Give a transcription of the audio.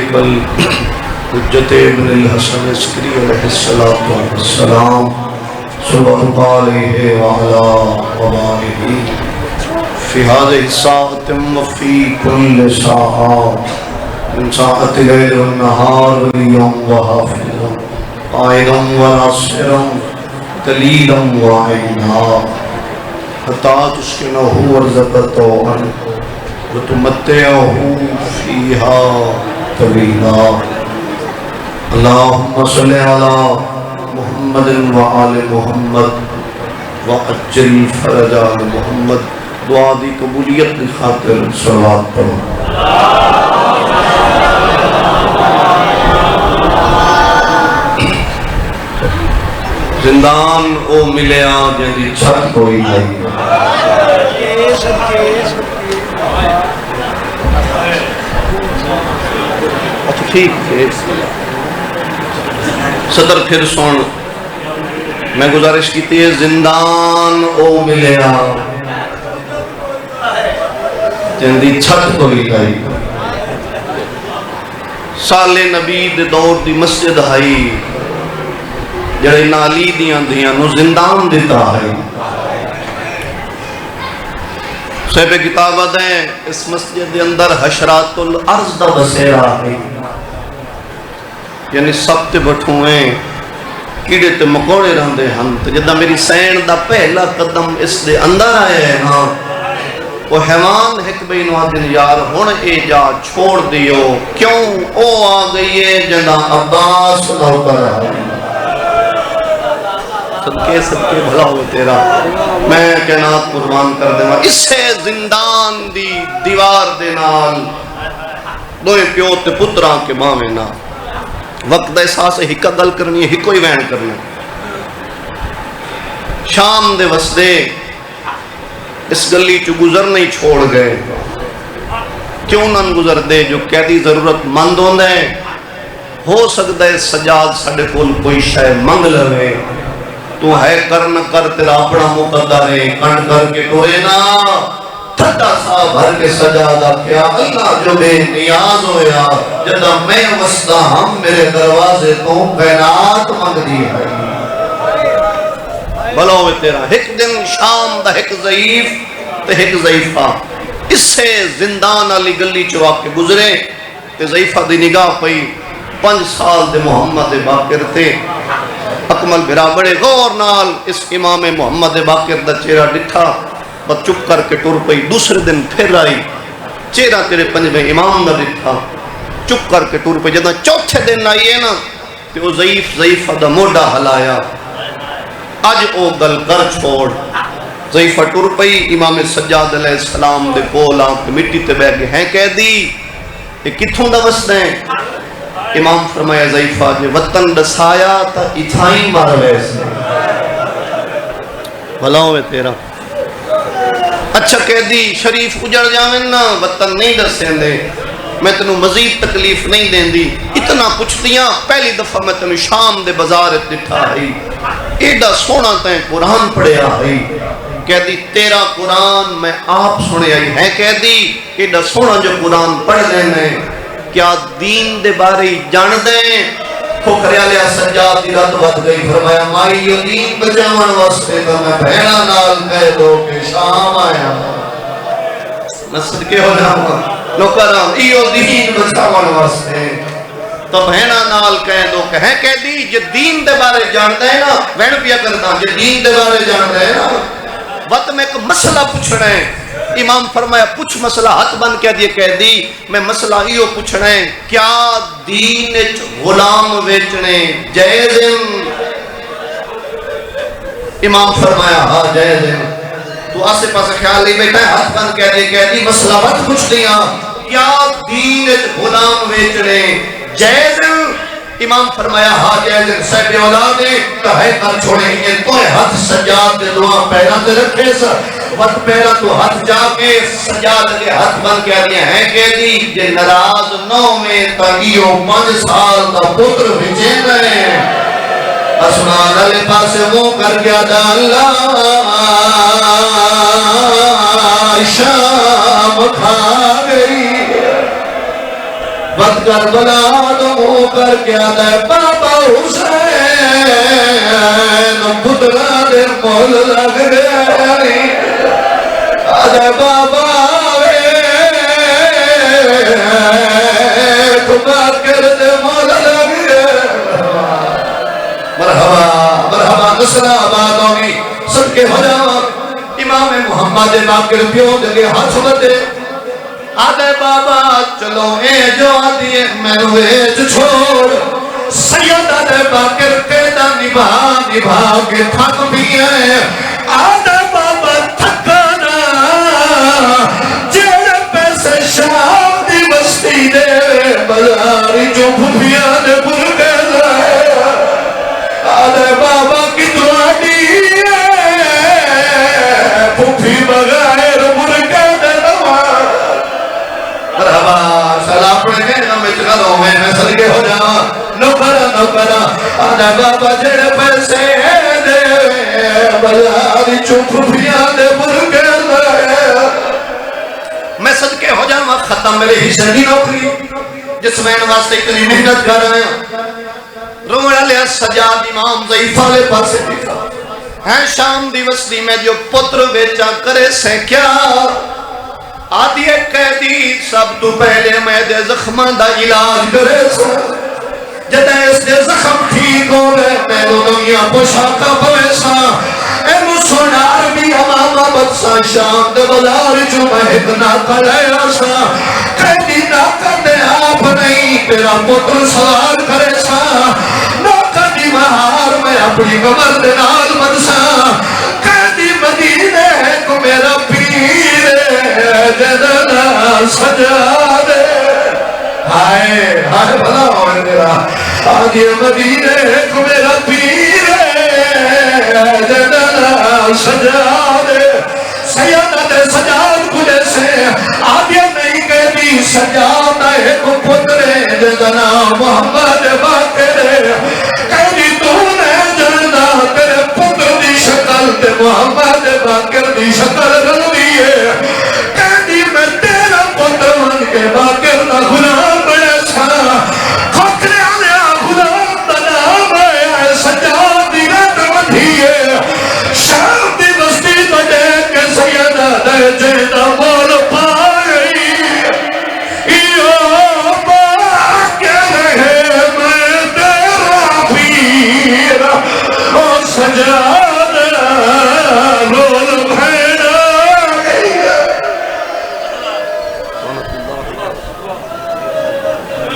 صادق الحجت ابن الحسن عسکری علیہ السلام صلی اللہ علیہ وآلہ فی هذه الساعة وفي كل ساعة من ساعة الليل والنهار وليا وحافظا قائدا وناصرا دليلا وعينا حتى تسكنه وارزقه طوعا وتمتعه فيها طويلا اللهم صل على محمد وآل محمد وعجل فرج آل محمد. دعا دی قبولیت کی خاطر صلوات پڑھو. زندان او ملیا جن چھت کوئی نہیں. ٹھیک ہے صدر پھر سن میں گزارش کی ہے زندان او ملیا جن دی چھت کوئی نہیں. سال نبی دے دور دی مسجد ہائی جڑے نالی دیاں دیاں نو زندان دیتا ہے. صاحب کتابت ہیں اس مسجد دے اندر حشرات الارض دا بسیرا ہے یعنی سب تے بٹھوئیں کیڑے تے مکوڑے رہندے ہن. تو جدہ میری سین دا پہلا قدم اس دے اندر آئے ہیں نا وہ حیوان ایک بینو آدن یار ہون اے جا چھوڑ دیو کیوں او آ گئی ہے جنہ عباس لو کر رہا ہے. صدقے بھلا ہوئے تیرا میں کائنات قربان کر دیں. اس سے زندان دی دیوار دے نال دوئے پیو تے پتران کے ماں میں نا وقت دا احساس ہے ہکا گل کرنی ہے ہکو ہی وین کرنی. شام دے وسدے اس گلی چو گزر نہیں چھوڑ گئے. کیوں نہ گزر دے جو قیدی ضرورت مند ہوندے ہو سکتا ہے سجاد ساڑھے کول کوئی شے منگ لوے. تو ہے کر نہ کر تیرا اپنا مقدر ہے کن کر کے کوئے نا تھٹا سا بھر کے سجادہ کیا اللہ جو بے نیاز ہویا جدہ میں وسطہ ہم میرے دروازے تو کائنات منگ دی ہے. بھلا ہوئے تیرا ایک دن شام دا ایک ضعیف تے ایک ضعیفہ اس سے زندان علی گلی چوا کے گزرے تے ضعیفہ دی نگاہ پئی 5 سال دے محمد باقر تھے. اکمل بھرا بڑے غور نال اس امام محمد باقر دا چہرہ ڈٹھا بس چپ کر کے ٹر پئی. دوسرے دن پھر آئی چہرہ تیرے پنجویں امام دا ڈٹھا چپ کر کے ٹر پئی. جدہ چوتھے دن آئی ہے نا کہ وہ ضعیفہ دا موڈا ہلایا اج او گل کر چھوڑ. ضعیفہ ٹر پئی امام سجاد علیہ السلام دے کول آن کے مٹی تے بیٹھ گئے ہیں کہہ دی یہ کتھوں دا وسد ہیں. امام فرمایا ضعیفہ جے وطن دسایا تا اتھائیں مار ویسے بھلا ہوئے تیرا. اچھا کہہ دی شریف اجڑ جاویں نا وطن نہیں دسیں دے میں تنوں مزید تکلیف نہیں دیں دی. اتنا پوچھتیاں پہلی دفعہ میں تنوں شام دے بازار اتٹھا آئی ایڈا سونا تین قرآن پڑھے آئی. کہہ دی تیرا قرآن میں آپ سنے آئی ہے. کہہ دی ایڈا سونا جو قرآن پڑھ لینے کیا دین دے بارے جان دیں. کھوکھریالیا سجاد دی رات بات گئی فرمایا مائی یہ دین بچاون واسطے تو میں بہنا نال کہہ دو کہ شام آیا میں صدقے ہو جاؤں لوکرام ایو دین بچاون واسطے تو بہنا نال کہہ دو کہہ دی جو دین دے بارے جان دیں نا وین پیا کرنا جو دین دے بارے جان دیں نا وقت میں ایک مسئلہ پوچھنا ہے. امام فرمایا پوچھ مسئلہ ہاتھ بن کہہ دیے کہہ دی میں مسئلہ ایو پوچھنا ہے کیا دین غلام ویچنے جائز ہیں. امام فرمایا ہاں جائز ہیں. تو آسے پاس خیال نہیں بیٹھا ہے ہاتھ بن کہہ دی مسئلہ وقت پوچھ دیا کیا دین غلام ویچنے جائز ہیں. امام فرمایا ہاں جائز ہیں. صاحب اولاد نے کہے کر چھوڑیں گے تو ہاتھ سجاد دے دعا پیرا تے رکھے سر وقت پہلا تو ہاتھ جا کے سجاد کے ہاتھ بن کہہ دیا ہے کہہ دی جے نراز نو میں تاکیو 5 سال دا پتر بھیجے گئے اسمان علی پاس منہ کر گیا دا اللہ شام کھا گئی بد کربلا تو منہ کر کے آدھا ہے بابا حسین پترا دے مول لگ گیا آدھا ہے بابا باقر دے مول لگ گیا مرحبا مرحبا نصر آباد ہوگی سب کے ہو جاؤ امام محمد باقر پیوں دے ہاتھ بدے آدھے بابا چلو اے جو آدھی ہے میں رویج چھوڑ سید آدھے باقر قیدہ نبھا نبھا کے تھک بھی ہے آدھے بابا تھکانا جیڑے پیسے شام دی بستی دے بلاری جو بھوپیاں دے برگے لائے آدھے بابا کی دعائی ہے بھوپی بغیر برگے دے لوار مرحبا سلام پڑھے گئے نا میں چکا دوں میں صدقے ہو جاؤں نوکرہ آدھا بابا جڑے پیسے دے بلاری چپ بھیاں دے برگے لائے میں صدقے ہو جاؤں ختم میرے حصے کی نوکری جس میں واسطے اتنی محنت کر رہے ہیں روڑا لیا سجاد امام ضعیفہ لے پاسے دیکھا ہیں شام دی وسطی میں جو پتر بیچا کرے سے کیا آدھی قیدی سب تو پہلے میں دے زخمان دا علاج کرے سا جدہ اس دے زخم ٹھیک ہو گئے میں دنیا پوشاکا پویسا اے مسونار بھی امامہ بدسا شام دے بلار جو مہد نہ کرے آسا قیدی نہ کرنے آپ نہیں تیرا پتر سوال کرے سا نہ کدی مہار میں اپنی کمر دے نال بدسا قیدی مدینے کو میرا پیر جدنا سجا دے ہائے ہائے بھلا ہوئے میرا آگے مدینے کو میرا پیر جدنا سجا دے سیدت سجاد کلے سے آگے نہیں کہتی سجاد ہے کو پترے جدنا محمد باقر کہتی تو نے جلنا تیرے پتر دی شکل تے محمد باقر دی شکل